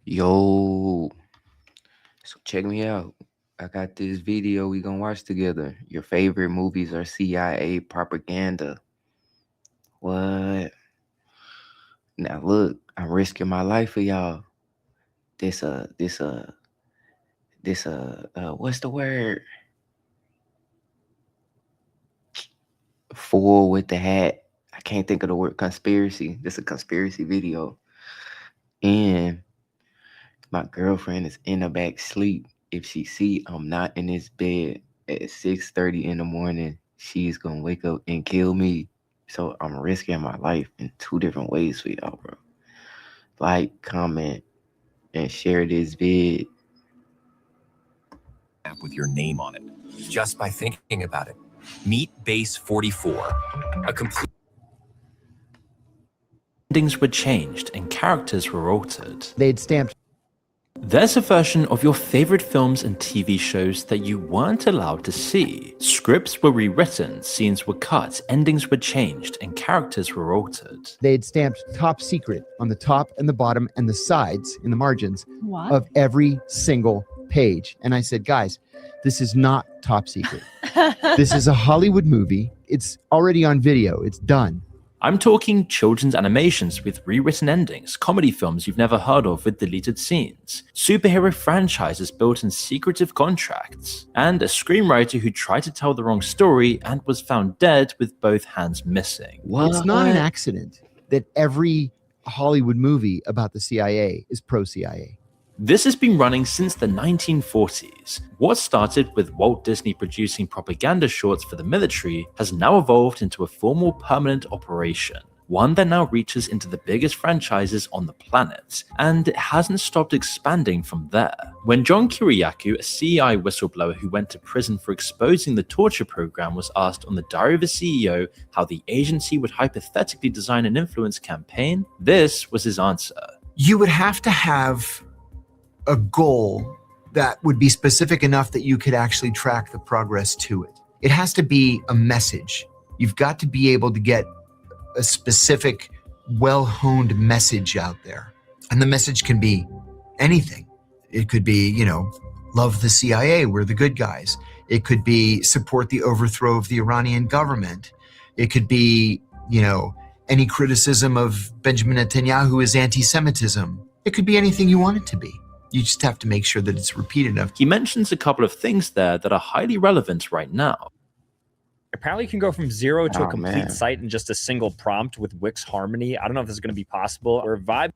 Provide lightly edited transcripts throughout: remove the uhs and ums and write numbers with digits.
Yo, so check me out. I got this video we gonna watch together. Your favorite movies are CIA propaganda. What? Now look, I'm risking my life for y'all. This what's the word? Fool with the hat. I can't think of the word conspiracy. This a conspiracy video. And my girlfriend is in the back sleep. If she see I'm not in this bed at 6:30 in the morning, she's gonna wake up and kill me. So I'm risking my life in two different ways for y'all, bro. Like, comment, and share this vid. App with your name on it, just by thinking about it. Meet Base 44, a complete. Endings were changed and characters were altered. They'd stamped. There's a version of your favorite films and TV shows that you weren't allowed to see. Scripts were rewritten, scenes were cut, endings were changed, and characters were altered. They'd stamped top secret on the top and the bottom and the sides in the margins What? of every single page. And I said, guys, this is not top secret. This is a Hollywood movie. It's already on video. It's done. I'm talking children's animations with rewritten endings, comedy films you've never heard of with deleted scenes, superhero franchises built in secretive contracts, and a screenwriter who tried to tell the wrong story and was found dead with both hands missing. What? It's not an accident that every Hollywood movie about the CIA is pro-CIA. This has been running since the 1940s. What started with Walt Disney producing propaganda shorts for the military has now evolved into a formal permanent operation, one that now reaches into the biggest franchises on the planet, and it hasn't stopped expanding from there. When John Kiriakou, a CEI whistleblower who went to prison for exposing the torture program, was asked on the Diary of a CEO how the agency would hypothetically design an influence campaign, this was his answer. You would have to have a goal that would be specific enough that you could actually track the progress to it. It has to be a message. You've got to be able to get a specific, well-honed message out there. And the message can be anything. It could be, love the CIA, we're the good guys. It could be support the overthrow of the Iranian government. It could be, any criticism of Benjamin Netanyahu is anti-Semitism. It could be anything you want it to be. You just have to make sure that it's repeated enough. He mentions a couple of things there that are highly relevant right now. Apparently you can go from zero to a complete man. site in just a single prompt with Wix Harmony. I don't know if this is going to be possible. Or Vibe.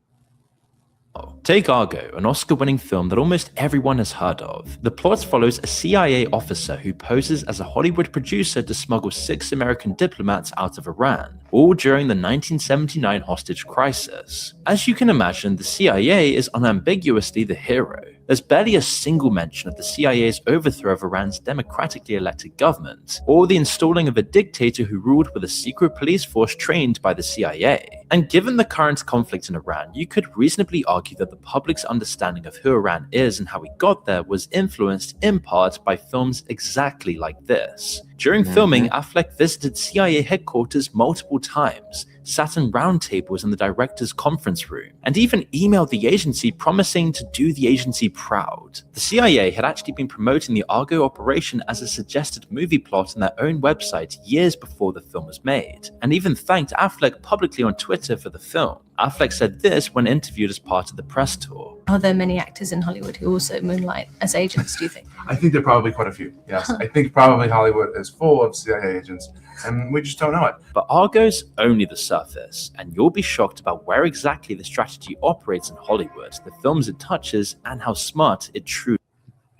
Take Argo, an Oscar-winning film that almost everyone has heard of. The plot follows a CIA officer who poses as a Hollywood producer to smuggle 6 American diplomats out of Iran, all during the 1979 hostage crisis. As you can imagine, the CIA is unambiguously the hero. There's barely a single mention of the CIA's overthrow of Iran's democratically elected government, or the installing of a dictator who ruled with a secret police force trained by the CIA. And given the current conflict in Iran, you could reasonably argue that the public's understanding of who Iran is and how we got there was influenced in part by films exactly like this. During filming, Affleck visited CIA headquarters multiple times, sat in round tables in the director's conference room, and even emailed the agency promising to do the agency proud. The CIA had actually been promoting the Argo operation as a suggested movie plot on their own website years before the film was made, and even thanked Affleck publicly on Twitter for the film. Affleck said this when interviewed as part of the press tour. Are there many actors in Hollywood who also moonlight as agents, do you think? I think there are probably quite a few, yes. I think probably Hollywood is full of CIA agents, and we just don't know it. But Argo's only the surface, and you'll be shocked about where exactly the strategy operates in Hollywood, the films it touches, and how smart it truly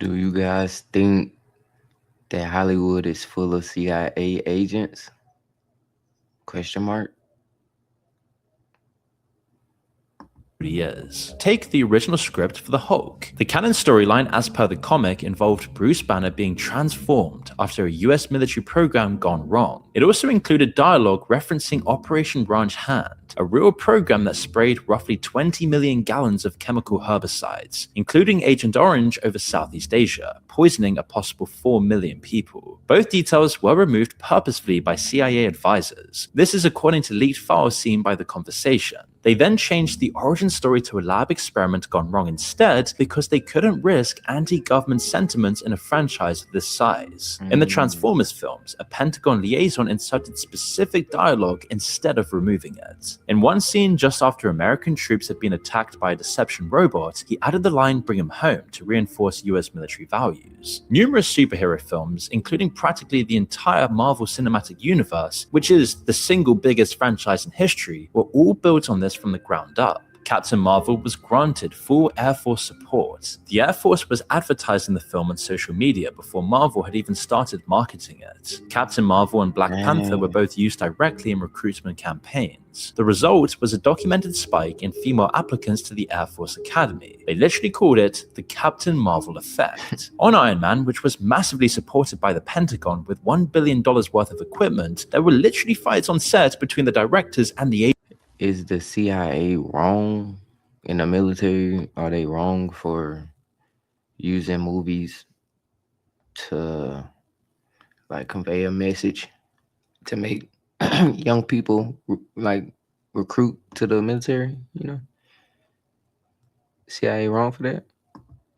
Do you guys think that Hollywood is full of CIA agents? Question mark. is. Take the original script for the Hulk. The canon storyline, as per the comic, involved Bruce Banner being transformed after a US military program gone wrong. It also included dialogue referencing Operation Ranch Hand, a real program that sprayed roughly 20 million gallons of chemical herbicides, including Agent Orange over Southeast Asia, poisoning a possible 4 million people. Both details were removed purposefully by CIA advisors. This is according to leaked files seen by The Conversation. They then changed the origin story to a lab experiment gone wrong instead because they couldn't risk anti-government sentiments in a franchise of this size. In the Transformers films, a Pentagon liaison inserted specific dialogue instead of removing it. In one scene just after American troops had been attacked by a Deception robot, he added the line "bring him home" to reinforce US military values. Numerous superhero films, including practically the entire Marvel Cinematic Universe, which is the single biggest franchise in history, were all built on this from the ground up. Captain Marvel was granted full Air Force support. The Air Force was advertising the film on social media before Marvel had even started marketing it. Captain Marvel and Black Panther were both used directly in recruitment campaigns. The result was a documented spike in female applicants to the Air Force Academy. They literally called it the Captain Marvel effect. On Iron Man, which was massively supported by the Pentagon with $1 billion worth of equipment, there were literally fights on set between the directors and the Is the CIA wrong in the military? Are they wrong for using movies to like convey a message to make young people like recruit to the military? You know, CIA wrong for that?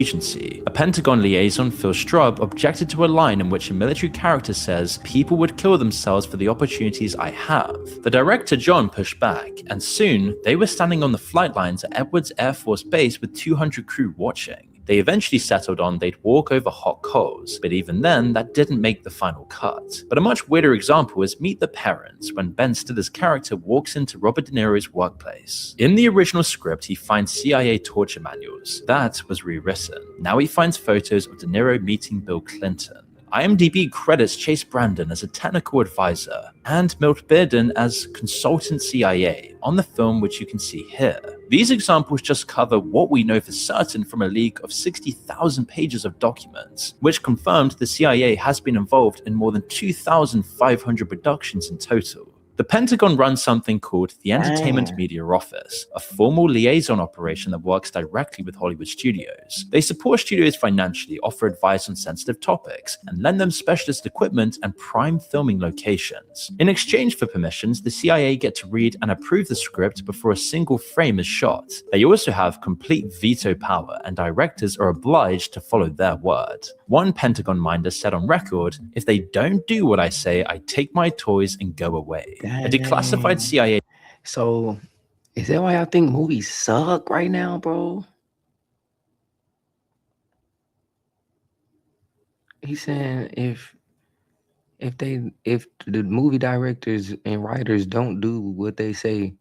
agency. A Pentagon liaison, Phil Straub, objected to a line in which a military character says, "People would kill themselves for the opportunities I have." The director, John, pushed back, and soon they were standing on the flight lines at Edwards Air Force Base with 200 crew watching. They eventually settled on they'd walk over hot coals, but even then, that didn't make the final cut. But a much weirder example is Meet the Parents, when Ben Stiller's character walks into Robert De Niro's workplace. In the original script, he finds CIA torture manuals. That was rewritten. Now he finds photos of De Niro meeting Bill Clinton. IMDb credits Chase Brandon as a technical advisor and Milt Bearden as consultant CIA on the film, which you can see here. These examples just cover what we know for certain from a leak of 60,000 pages of documents, which confirmed the CIA has been involved in more than 2,500 productions in total. The Pentagon runs something called the Entertainment Media Office, a formal liaison operation that works directly with Hollywood studios. They support studios financially, offer advice on sensitive topics, and lend them specialist equipment and prime filming locations. In exchange for permissions, the CIA get to read and approve the script before a single frame is shot. They also have complete veto power, and directors are obliged to follow their word. One Pentagon minder said on record, "If they don't do what I say, I take my toys and go away." A declassified CIA. So, is that why I think movies suck right now, bro? He's saying if the movie directors and writers don't do what they say,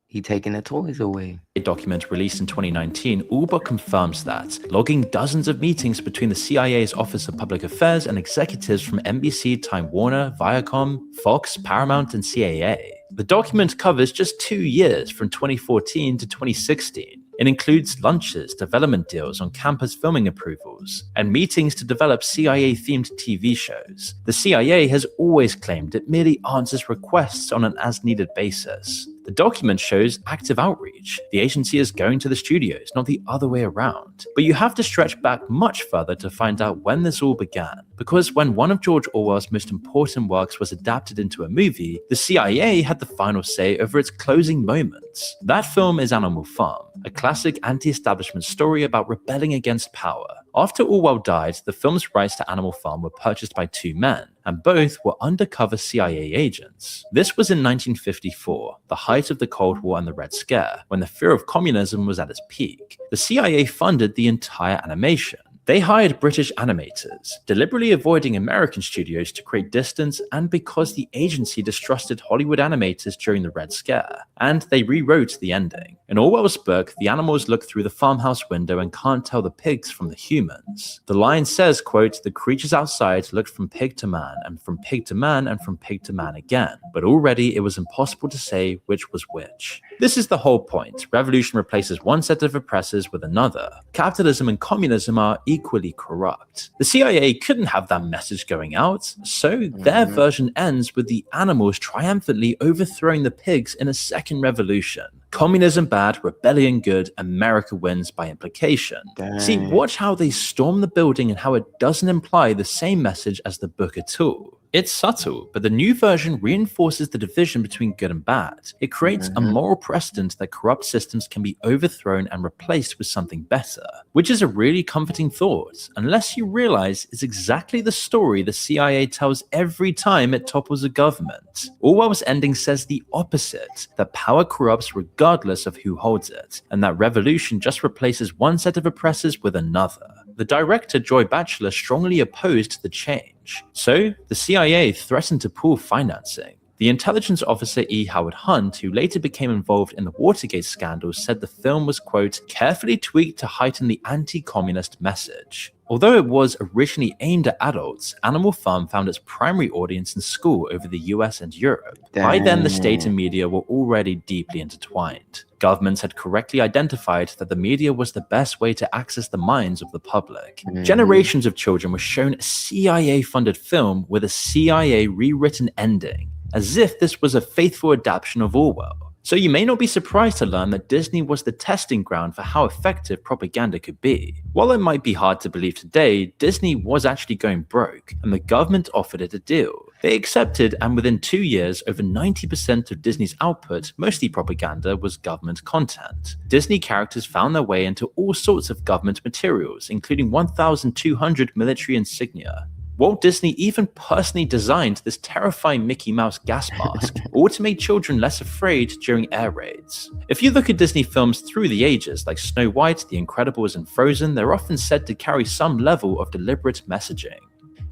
he taking the toys away. A document released in 2019 all but confirms that, logging dozens of meetings between the CIA's Office of Public Affairs and executives from NBC, Time Warner, Viacom, Fox, Paramount, and CAA. The document covers just 2 years from 2014 to 2016. It includes lunches, development deals on campus filming approvals, and meetings to develop CIA-themed TV shows. The CIA has always claimed it merely answers requests on an as-needed basis. The document shows active outreach. The agency is going to the studios, not the other way around. But you have to stretch back much further to find out when this all began. Because when one of George Orwell's most important works was adapted into a movie, the CIA had the final say over its closing moments. That film is Animal Farm, a classic anti-establishment story about rebelling against power. After Orwell died, the film's rights to Animal Farm were purchased by two men, and both were undercover CIA agents. This was in 1954, the height of the Cold War and the Red Scare, when the fear of communism was at its peak. The CIA funded the entire animation. They hired British animators, deliberately avoiding American studios to create distance and because the agency distrusted Hollywood animators during the Red Scare, and they rewrote the ending. In Orwell's book, the animals look through the farmhouse window and can't tell the pigs from the humans. The line says, quote, "The creatures outside looked from pig to man, and from pig to man, and from pig to man again, but already it was impossible to say which was which." This is the whole point. Revolution replaces one set of oppressors with another. Capitalism and communism are equally corrupt. The CIA couldn't have that message going out, so their version ends with the animals triumphantly overthrowing the pigs in a second revolution. Communism bad, rebellion good, America wins by implication. See, watch how they storm the building and how it doesn't imply the same message as the book at all. It's subtle, but the new version reinforces the division between good and bad. It creates a moral precedent that corrupt systems can be overthrown and replaced with something better, which is a really comforting thought, unless you realize it's exactly the story the CIA tells every time it topples a government. Orwell's ending says the opposite, that power corrupts regardless of who holds it, and that revolution just replaces one set of oppressors with another. The director Joy Batchelor strongly opposed the change, so the CIA threatened to pull financing. The intelligence officer E. Howard Hunt, who later became involved in the Watergate scandal, said the film was, quote, carefully tweaked to heighten the anti-communist message. Although it was originally aimed at adults, Animal Farm found its primary audience in school over the US and Europe. By then, the state and media were already deeply intertwined. Governments had correctly identified that the media was the best way to access the minds of the public. Generations of children were shown a CIA-funded film with a CIA rewritten ending, as if this was a faithful adaptation of Orwell. So you may not be surprised to learn that Disney was the testing ground for how effective propaganda could be. While it might be hard to believe today, Disney was actually going broke, and the government offered it a deal. They accepted, and within 2 years, over 90% of Disney's output, mostly propaganda, was government content. Disney characters found their way into all sorts of government materials, including 1,200 military insignia. Walt Disney even personally designed this terrifying Mickey Mouse gas mask, all to make children less afraid during air raids. If you look at Disney films through the ages, like Snow White, The Incredibles, and Frozen, they're often said to carry some level of deliberate messaging.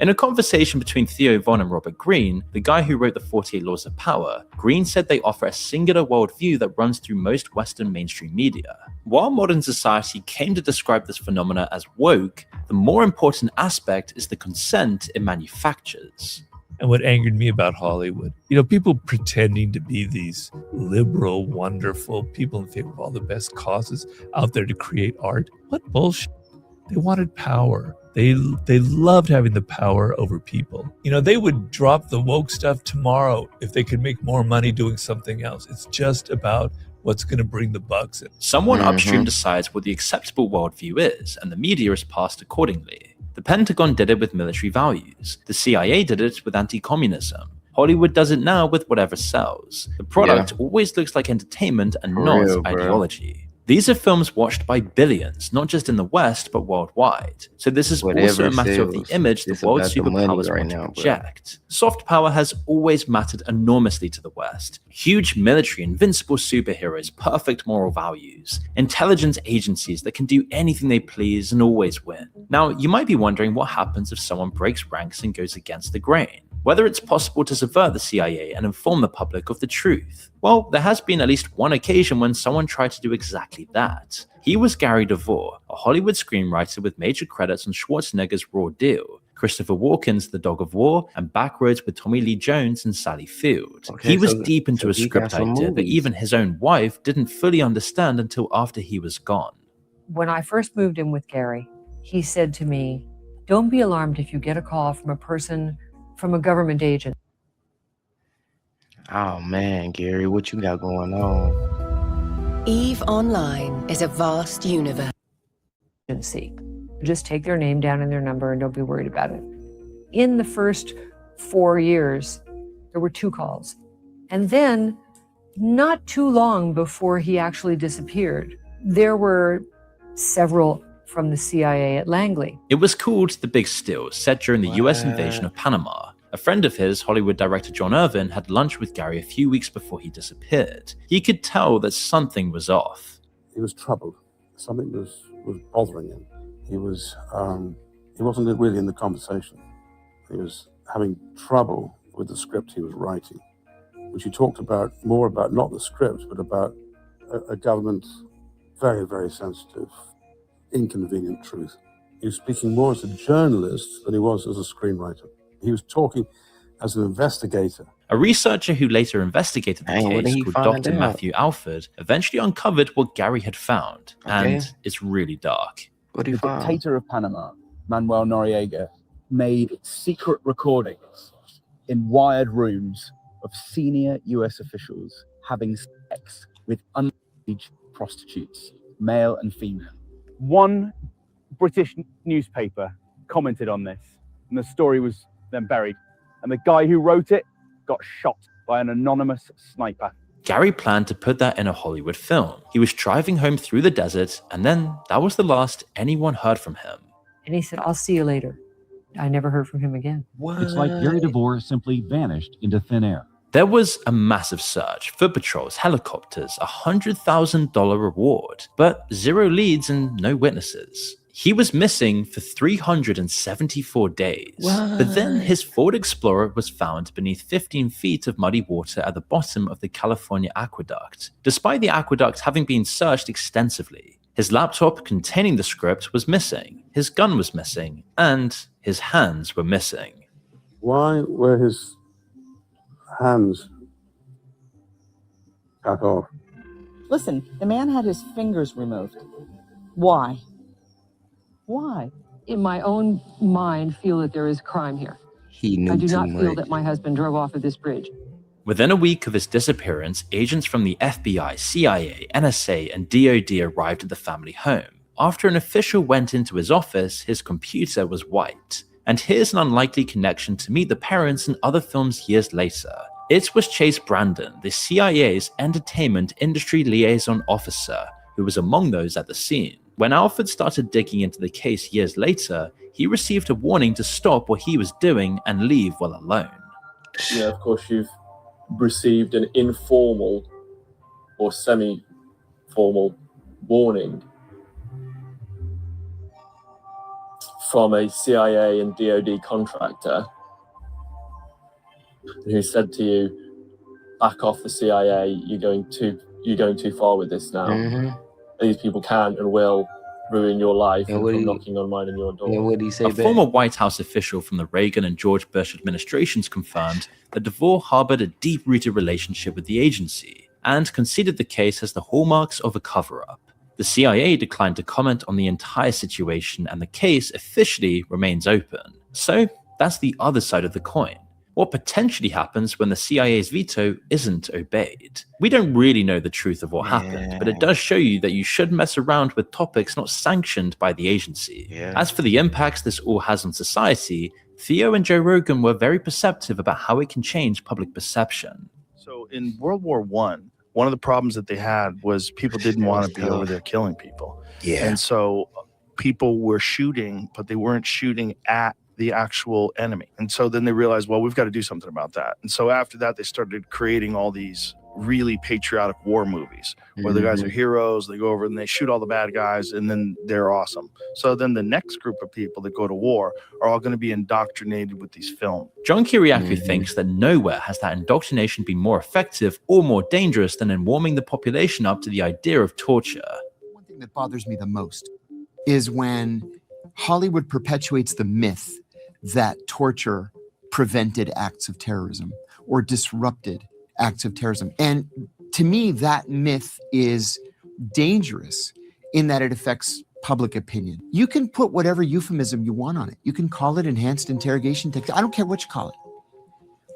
In a conversation between Theo Von and Robert Greene, the guy who wrote the 48 Laws of Power, Greene said they offer a singular worldview that runs through most Western mainstream media. While modern society came to describe this phenomena as woke, the more important aspect is the consent it manufactures. And what angered me about Hollywood, people pretending to be these liberal, wonderful people in favor of all the best causes out there to create art. What bullshit. They wanted power. They loved having the power over people. They would drop the woke stuff tomorrow if they could make more money doing something else. It's just about what's going to bring the bucks in. Someone upstream decides what the acceptable worldview is, and the media is passed accordingly. The Pentagon did it with military values. The CIA did it with anti-communism. Hollywood does it now with whatever sells. The product always looks like entertainment and not ideology. These are films watched by billions, not just in the West, but worldwide. So this is also a matter of the image the world superpowers want to project. Soft power has always mattered enormously to the West. Huge military, invincible superheroes, perfect moral values, intelligence agencies that can do anything they please and always win. Now, you might be wondering what happens if someone breaks ranks and goes against the grain. Whether it's possible to subvert the CIA and inform the public of the truth. Well, there has been at least one occasion when someone tried to do exactly that. He was Gary DeVore, a Hollywood screenwriter with major credits on Schwarzenegger's Raw Deal, Christopher Walken's The Dog of War, and Backroads with Tommy Lee Jones and Sally Field. He was deep into a script idea that even his own wife didn't fully understand until after he was gone. When I first moved in with Gary, he said to me, "Don't be alarmed if you get a call from a government agent." Oh man, Gary, what you got going on? EVE Online is a vast universe. Just take their name down and their number and don't be worried about it. In the first 4 years, there were 2 calls. And then, not too long before he actually disappeared, there were several from the CIA at Langley. It was called The Big Steal, set during the US invasion of Panama. A friend of his, Hollywood director John Irvin, had lunch with Gary a few weeks before he disappeared. He could tell that something was off. He was troubled. Something was bothering him. He wasn't really in the conversation. He was having trouble with the script he was writing, which he talked about more about not the script, but about a government very, very sensitive, inconvenient truth. He was speaking more as a journalist than he was as a screenwriter. He was talking as an investigator. A researcher who later investigated the case, called Dr. Matthew Alford, eventually uncovered what Gary had found, and it's really dark. What do you find? The dictator of Panama, Manuel Noriega, made secret recordings in wired rooms of senior US officials having sex with underage prostitutes, male and female. One British newspaper commented on this, and the story was then buried. and the guy who wrote it got shot by an anonymous sniper. Gary planned to put that in a Hollywood film. He was driving home through the desert, and then that was the last anyone heard from him. And he said, I'll see you later. I never heard from him again. It's like Gary DeVore simply vanished into thin air. There was a massive search, foot patrols, helicopters, $100,000 reward, but zero leads and no witnesses. He was missing for 374 days. But then his Ford Explorer was found beneath 15 feet of muddy water at the bottom of the California aqueduct. Despite the aqueduct having been searched extensively, his laptop containing the script was missing, his gun was missing, and his hands were missing. Why were his hands cut off? Listen, the man had his fingers removed. Why? Why? In my own mind, feel that there is crime here. He knew I do too not feel much. that my husband drove off of this bridge. Within a week of his disappearance, agents from the FBI, CIA, NSA, and DoD arrived at the family home. After an official went into his office, his computer was wiped. And here's an unlikely connection to meet the parents in other films years later. It was Chase Brandon, the CIA's entertainment industry liaison officer, who was among those at the scene. When Alfred started digging into the case years later, he received a warning to stop what he was doing and leave well alone. Yeah, of course, you've received an informal or semi-formal warning from a CIA and DoD contractor who said to you, back off the CIA, you're going too far with this now. These people can and will ruin your life and come knocking on mine and your door. What did he say A back? former White House official from the Reagan and George Bush administrations confirmed that DeVore harbored a deep-rooted relationship with the agency and considered the case as the hallmarks of a cover-up. The CIA declined to comment on the entire situation, and the case officially remains open. So that's the other side of the coin. What potentially happens when the CIA's veto isn't obeyed? We don't really know the truth of what happened, but it does show you that you shouldn't mess around with topics not sanctioned by the agency. As for the impacts this all has on society, Theo and Joe Rogan were very perceptive about how it can change public perception. So in World War I, one of the problems that they had was people didn't want to be over there killing people. And so people were shooting, but they weren't shooting at the actual enemy. And so then they realized, well, we've got to do something about that. And so after that, they started creating all these really patriotic war movies where the guys are heroes, they go over and they shoot all the bad guys, and then they're awesome. So then the next group of people that go to war are all going to be indoctrinated with these films. John Kiriakou thinks that nowhere has that indoctrination been more effective or more dangerous than in warming the population up to the idea of torture. One thing that bothers me the most is when Hollywood perpetuates the myth that torture prevented acts of terrorism or disrupted acts of terrorism. And to me, that myth is dangerous in that it affects public opinion. You can put whatever euphemism you want on it. You can call it enhanced interrogation technique. I don't care what you call it.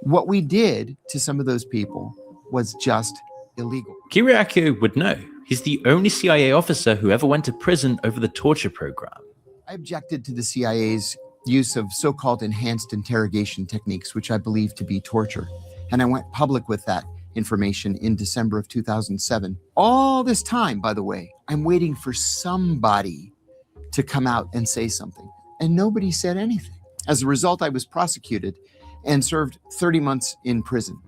What we did to some of those people was just illegal. Kiriakou would know. He's the only CIA officer who ever went to prison over the torture program. I objected to the CIA's use of so-called enhanced interrogation techniques, which I believe to be torture. And I went public with that information in December of 2007. All this time, by the way, I'm waiting for somebody to come out and say something. And nobody said anything. As a result, I was prosecuted and served 30 months in prison.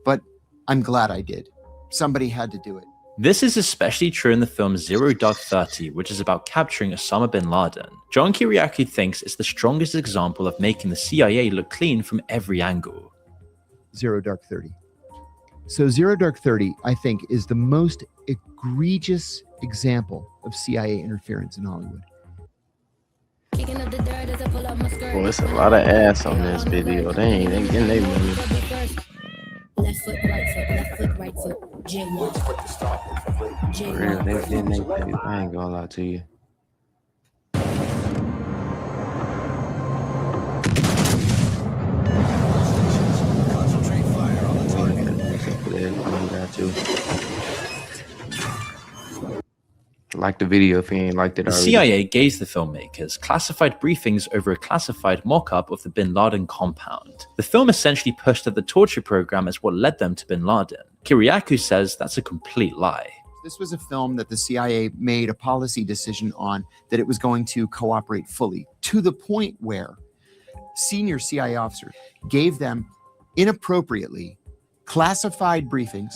But I'm glad I did. Somebody had to do it. This is especially true in the film Zero Dark 30, which is about capturing Osama bin Laden. John Kiriakou thinks it's the strongest example of making the CIA look clean from every angle. Zero Dark 30. So Zero Dark 30, I think, is the most egregious example of CIA interference in Hollywood. Well, it's a lot of ass on this video. They getting their money. Left foot, right foot, J1. For real, they getting their money. I ain't gonna lie to you. like the video if you ain't liked it The already. CIA gave the filmmakers classified briefings over a classified mock-up of the bin Laden compound. The film essentially pushed that the torture program is what led them to bin Laden. Kiriakou says that's a complete lie. This was a film that the CIA made a policy decision on, that it was going to cooperate fully, to the point where senior CIA officers gave them inappropriately classified briefings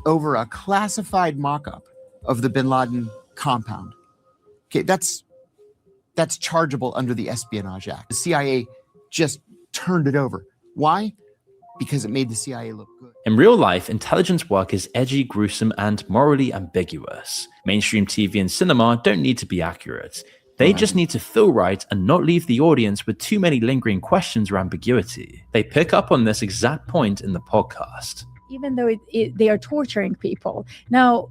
over a classified mock-up of the bin Laden compound. Okay, that's chargeable under the Espionage Act. The CIA just turned it over. Why? Because it made the CIA look good. In real life, intelligence work is edgy, gruesome, and morally ambiguous. Mainstream TV and cinema don't need to be accurate. They just need to feel right and not leave the audience with too many lingering questions or ambiguity. They pick up on this exact point in the podcast. Even though they are torturing people. Now,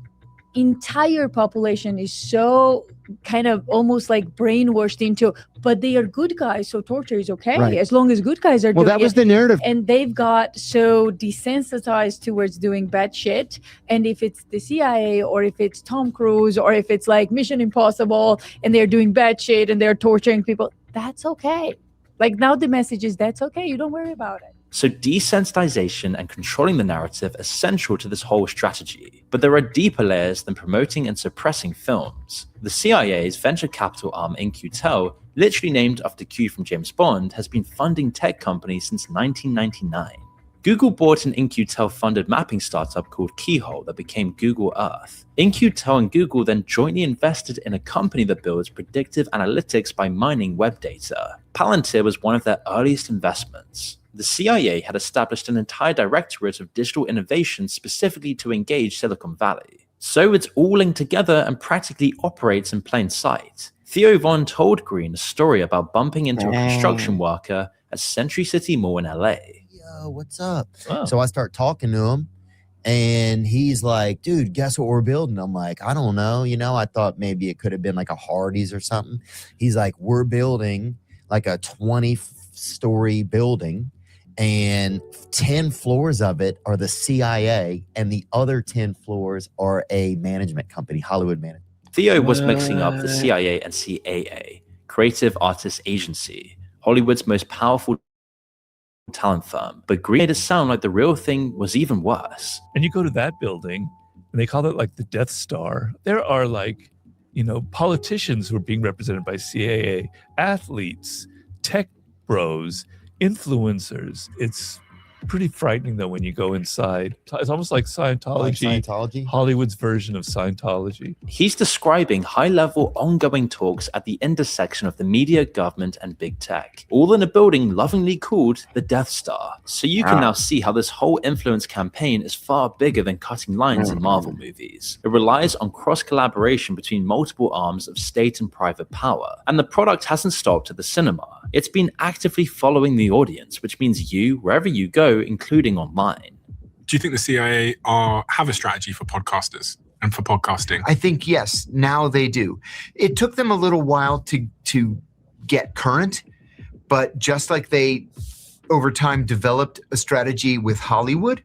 entire population is so kind of almost like brainwashed into, but they are good guys, so torture is okay, Right. as long as good guys are doing it. Well, that was the narrative. And they've got so desensitized towards doing bad shit. And if it's the CIA or if it's Tom Cruise or if it's like Mission Impossible and they're doing bad shit and they're torturing people, that's okay. Like now the message is that's okay. You don't worry about it. So desensitization and controlling the narrative are central to this whole strategy. But there are deeper layers than promoting and suppressing films. The CIA's venture capital arm In-Q-Tel, literally named after Q from James Bond, has been funding tech companies since 1999. Google bought an In-Q-Tel funded mapping startup called Keyhole that became Google Earth. In-Q-Tel and Google then jointly invested in a company that builds predictive analytics by mining web data. Palantir was one of their earliest investments. The CIA had established an entire directorate of digital innovation specifically to engage Silicon Valley. So it's all linked together and practically operates in plain sight. Theo Von told Green a story about bumping into a construction worker at Century City Mall in LA. Yo, what's up? Wow. So I start talking to him and he's like, dude, guess what we're building? I'm like, I don't know. You know, I thought maybe it could have been like a Hardee's or something. He's like, we're building like a 20-story building and 10 floors of it are the CIA and the other 10 floors are a management company, Hollywood Management. Theo was mixing up the CIA and CAA, Creative Artists Agency, Hollywood's most powerful talent firm, but Green made it sound like the real thing was even worse. And you go to that building and they call it like the Death Star. There are like, you know, politicians who are being represented by CAA, athletes, tech bros, influencers. It's pretty frightening though when you go inside. It's almost like Scientology, Like Scientology? Hollywood's version of Scientology. He's describing high-level ongoing talks at the intersection of the media, government, and big tech, all in a building lovingly called the Death Star. So you can now see how this whole influence campaign is far bigger than cutting lines in Marvel movies. It relies on cross-collaboration between multiple arms of state and private power. And the product hasn't stopped at the cinema. It's been actively following the audience, which means you, wherever you go, including online. Do you think the CIA have a strategy for podcasters and for podcasting? I think yes, now they do. It took them a little while to get current, but just like they over time developed a strategy with Hollywood,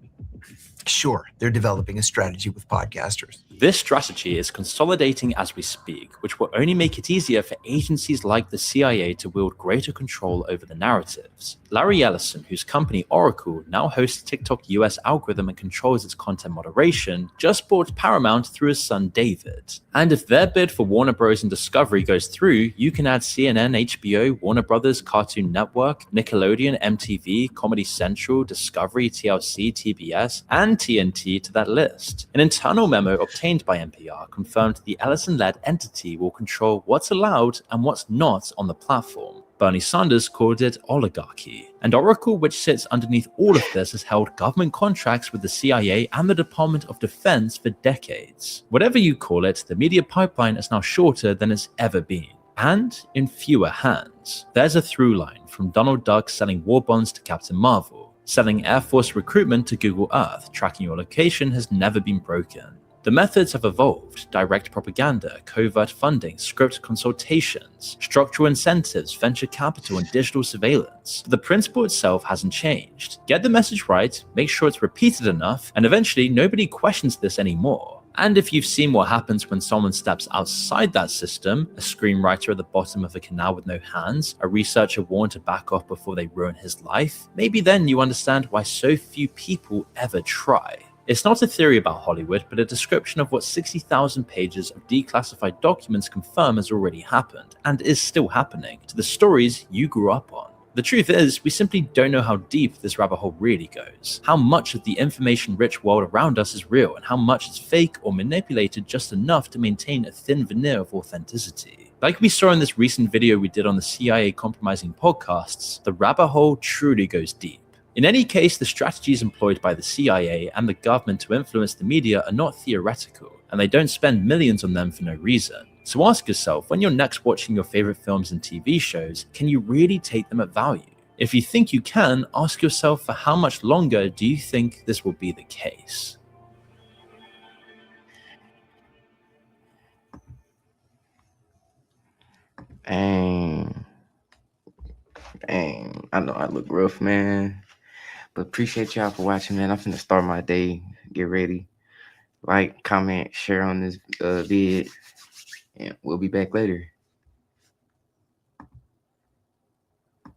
sure, they're developing a strategy with podcasters. This strategy is consolidating as we speak, which will only make it easier for agencies like the CIA to wield greater control over the narratives. Larry Ellison, whose company Oracle now hosts TikTok US algorithm and controls its content moderation, just bought Paramount through his son David. And if their bid for Warner Bros. And Discovery goes through, you can add CNN, HBO, Warner Brothers, Cartoon Network, Nickelodeon, MTV, Comedy Central, Discovery, TLC, TBS, and TNT to that list. An internal memo obtained by NPR confirmed the Ellison-led entity will control what's allowed and what's not on the platform. Bernie Sanders called it oligarchy. And Oracle, which sits underneath all of this, has held government contracts with the CIA and the Department of Defense for decades. Whatever you call it, the media pipeline is now shorter than it's ever been, and in fewer hands. There's a through line from Donald Duck selling war bonds to Captain Marvel. Selling Air Force recruitment to Google Earth, tracking your location has never been broken. The methods have evolved: direct propaganda, covert funding, script consultations, structural incentives, venture capital, and digital surveillance. But the principle itself hasn't changed. Get the message right, make sure it's repeated enough, and eventually nobody questions this anymore. And if you've seen what happens when someone steps outside that system, a screenwriter at the bottom of a canal with no hands, a researcher warned to back off before they ruin his life, maybe then you understand why so few people ever try. It's not a theory about Hollywood, but a description of what 60,000 pages of declassified documents confirm has already happened, and is still happening, to the stories you grew up on. The truth is, we simply don't know how deep this rabbit hole really goes, how much of the information-rich world around us is real, and how much is fake or manipulated just enough to maintain a thin veneer of authenticity. Like we saw in this recent video we did on the CIA compromising podcasts, the rabbit hole truly goes deep. In any case, the strategies employed by the CIA and the government to influence the media are not theoretical, and they don't spend millions on them for no reason. So ask yourself, when you're next watching your favorite films and TV shows, can you really take them at value? If you think you can, ask yourself, for how much longer do you think this will be the case? Dang. I know I look rough, man. But appreciate y'all for watching, man. I'm finna start my day. Get ready. Like, comment, share on this vid. And we'll be back later.